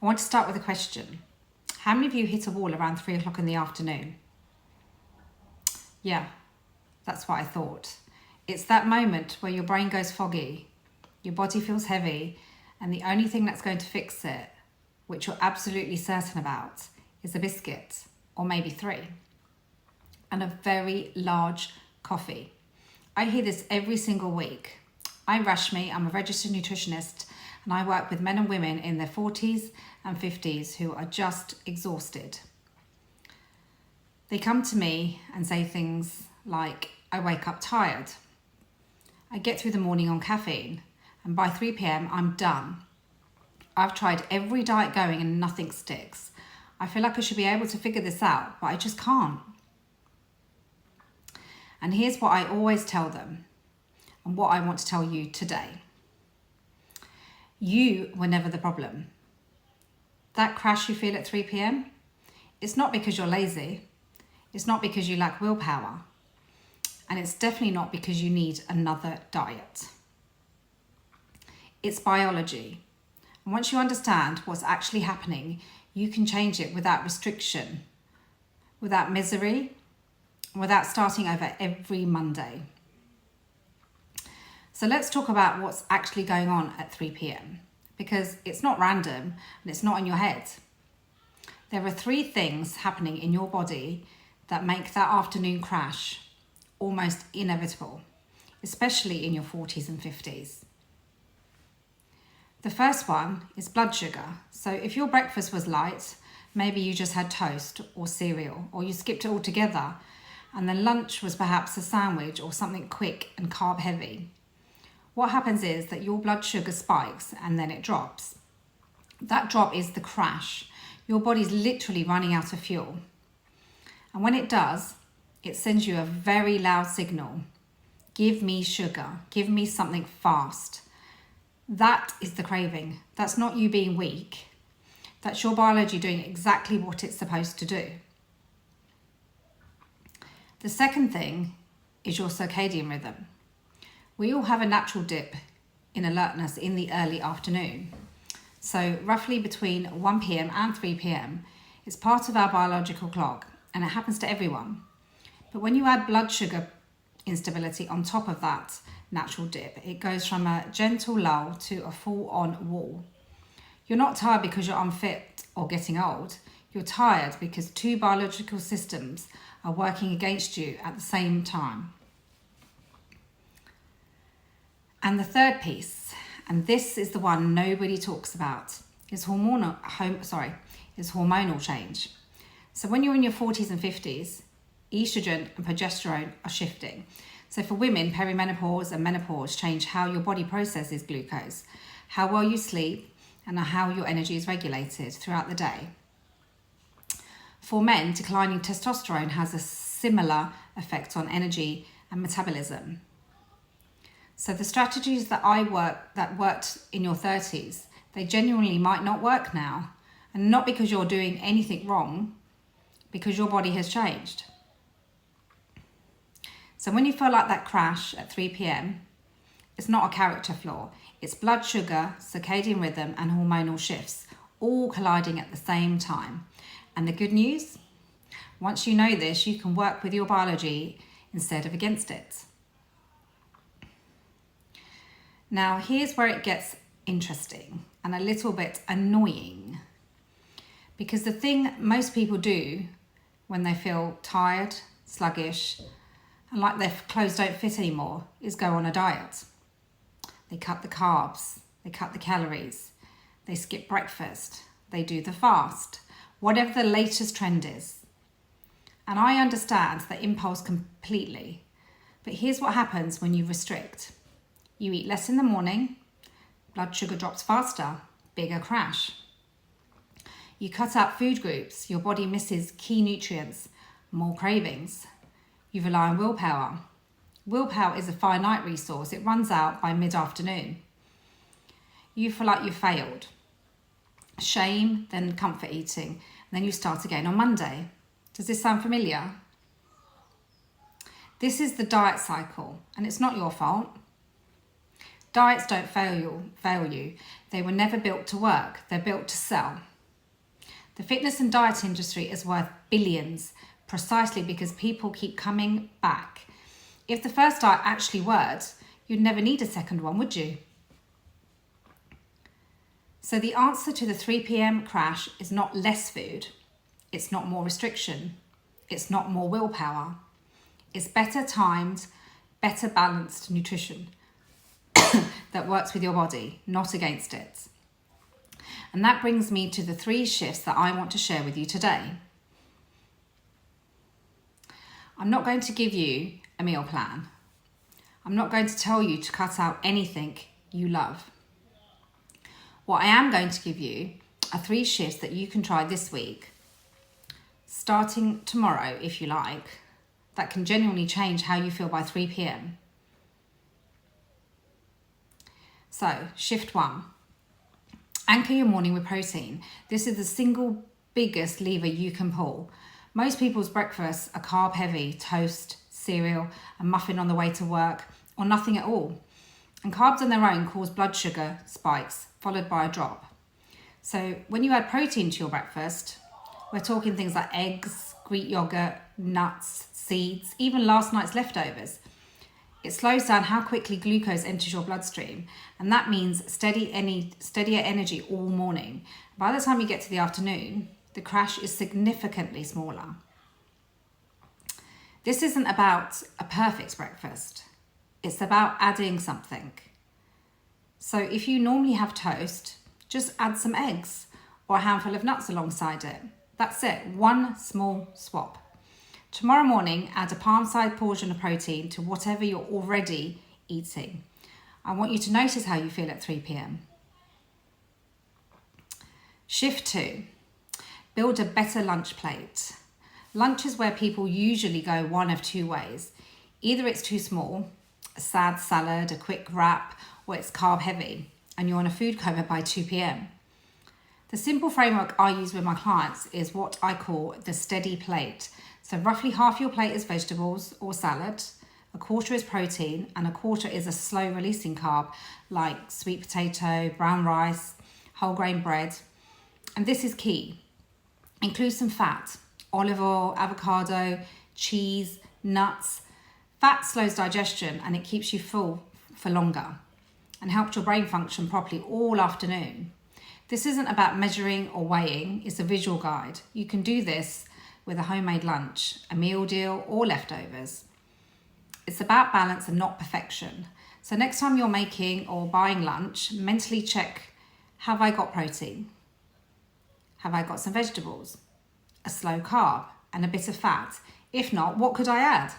I want to start with a question. How many of you hit a wall around 3 o'clock in the afternoon? Yeah, that's what I thought. It's that moment where your brain goes foggy, your body feels heavy, and the only thing that's going to fix it, which you're absolutely certain about, is a biscuit, or maybe 3, and a very large coffee. I hear this every single week. I'm Rashmi, I'm a registered nutritionist, and I work with men and women in their 40s and 50s who are just exhausted. They come to me and say things like, I wake up tired. I get through the morning on caffeine, and by 3 p.m. I'm done. I've tried every diet going and nothing sticks. I feel like I should be able to figure this out, but I just can't. And here's what I always tell them, and what I want to tell you today. You were never the problem. That crash you feel at 3 p.m, it's not because you're lazy. It's not because you lack willpower. And it's definitely not because you need another diet. It's biology. And once you understand what's actually happening, you can change it without restriction, without misery, without starting over every Monday. So let's talk about what's actually going on at 3 p.m. because it's not random and it's not in your head. There are 3 things happening in your body that make that afternoon crash almost inevitable, especially in your 40s and 50s. The first one is blood sugar. So if your breakfast was light, maybe you just had toast or cereal, or you skipped it altogether, and then lunch was perhaps a sandwich or something quick and carb heavy. What happens is that your blood sugar spikes and then it drops. That drop is the crash. Your body's literally running out of fuel. And when it does, it sends you a very loud signal. Give me sugar. Give me something fast. That is the craving. That's not you being weak. That's your biology doing exactly what it's supposed to do. The second thing is your circadian rhythm. We all have a natural dip in alertness in the early afternoon. So roughly between 1 p.m. and 3 p.m, it's part of our biological clock, and it happens to everyone. But when you add blood sugar instability on top of that natural dip, it goes from a gentle lull to a full-on wall. You're not tired because you're unfit or getting old. You're tired because 2 biological systems are working against you at the same time. And the third piece, and this is the one nobody talks about, is hormonal change. So when you're in your 40s and 50s, estrogen and progesterone are shifting. So for women, perimenopause and menopause change how your body processes glucose, how well you sleep, and how your energy is regulated throughout the day. For men, declining testosterone has a similar effect on energy and metabolism. So the strategies that worked in your 30s, they genuinely might not work now. And not because you're doing anything wrong, because your body has changed. So when you feel like that crash at 3 p.m, it's not a character flaw. It's blood sugar, circadian rhythm, and hormonal shifts, all colliding at the same time. And the good news, once you know this, you can work with your biology instead of against it. Now, here's where it gets interesting and a little bit annoying. Because the thing most people do when they feel tired, sluggish, and like their clothes don't fit anymore is go on a diet. They cut the carbs, they cut the calories, they skip breakfast, they do the fast, whatever the latest trend is. And I understand the impulse completely, but here's what happens when you restrict. You eat less in the morning, blood sugar drops faster, bigger crash. You cut out food groups, your body misses key nutrients, more cravings. You rely on willpower. Willpower is a finite resource. It runs out by mid-afternoon. You feel like you failed. Shame, then comfort eating, and then you start again on Monday. Does this sound familiar? This is the diet cycle, and it's not your fault. Diets don't fail you. They were never built to work. They're built to sell. The fitness and diet industry is worth billions precisely because people keep coming back. If the first diet actually worked, you'd never need a second one, would you? So the answer to the 3 p.m. crash is not less food. It's not more restriction. It's not more willpower. It's better timed, better balanced nutrition that works with your body, not against it. And that brings me to the 3 shifts that I want to share with you today. I'm not going to give you a meal plan. I'm not going to tell you to cut out anything you love. What I am going to give you are 3 shifts that you can try this week, starting tomorrow if you like, that can genuinely change how you feel by 3 p.m. So, shift 1. Anchor your morning with protein. This is the single biggest lever you can pull. Most people's breakfasts are carb heavy, toast, cereal, a muffin on the way to work, or nothing at all. And carbs on their own cause blood sugar spikes, followed by a drop. So when you add protein to your breakfast, we're talking things like eggs, Greek yogurt, nuts, seeds, even last night's leftovers. It slows down how quickly glucose enters your bloodstream, and that means steadier energy all morning. By the time you get to the afternoon, the crash is significantly smaller. This isn't about a perfect breakfast. It's about adding something. So if you normally have toast, just add some eggs or a handful of nuts alongside it. That's it, one small swap. Tomorrow morning, add a palm-sized portion of protein to whatever you're already eating. I want you to notice how you feel at 3 p.m. Shift 2, build a better lunch plate. Lunch is where people usually go one of 2 ways. Either it's too small, a sad salad, a quick wrap, or it's carb heavy, and you're on a food coma by 2 p.m. The simple framework I use with my clients is what I call the steady plate. So roughly half your plate is vegetables or salad, a quarter is protein, and a quarter is a slow releasing carb like sweet potato, brown rice, whole grain bread. And this is key. Include some fat, olive oil, avocado, cheese, nuts. Fat slows digestion and it keeps you full for longer and helps your brain function properly all afternoon. This isn't about measuring or weighing, it's a visual guide. You can do this with a homemade lunch, a meal deal, or leftovers. It's about balance and not perfection. So next time you're making or buying lunch, mentally check, have I got protein? Have I got some vegetables? A slow carb and a bit of fat? If not, what could I add?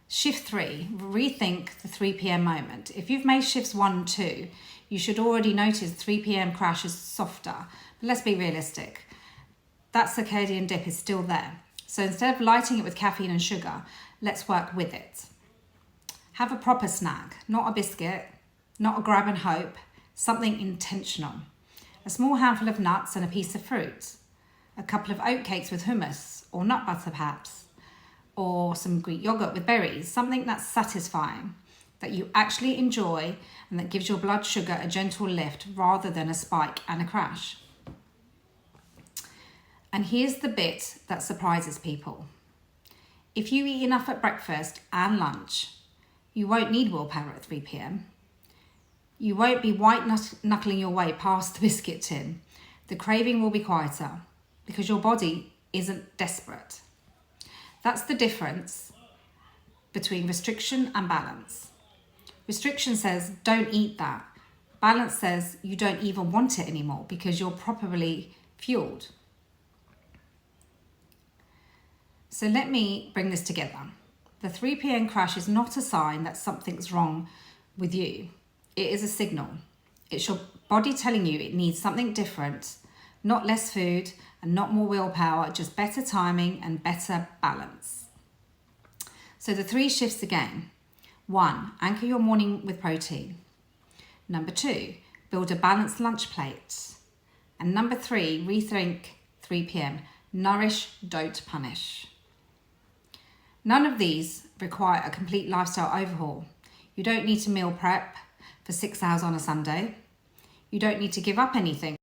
Shift 3, rethink the 3 p.m. moment. If you've made shifts 1 and 2, you should already notice 3 p.m. crash is softer. But let's be realistic. That circadian dip is still there. So instead of lighting it with caffeine and sugar, let's work with it. Have a proper snack, not a biscuit, not a grab and hope, something intentional. A small handful of nuts and a piece of fruit. A couple of oatcakes with hummus or nut butter perhaps. Or some Greek yogurt with berries, something that's satisfying, that you actually enjoy and that gives your blood sugar a gentle lift rather than a spike and a crash. And here's the bit that surprises people. If you eat enough at breakfast and lunch, you won't need willpower at 3 p.m. You won't be white-knuckling your way past the biscuit tin. The craving will be quieter because your body isn't desperate. That's the difference between restriction and balance. Restriction says, don't eat that. Balance says you don't even want it anymore because you're properly fueled. So let me bring this together. The 3 p.m. crash is not a sign that something's wrong with you. It is a signal. It's your body telling you it needs something different, not less food and not more willpower, just better timing and better balance. So the 3 shifts again. 1, anchor your morning with protein. Number 2, build a balanced lunch plate. And number 3, rethink 3 p.m. Nourish, don't punish. None of these require a complete lifestyle overhaul. You don't need to meal prep for 6 hours on a Sunday. You don't need to give up anything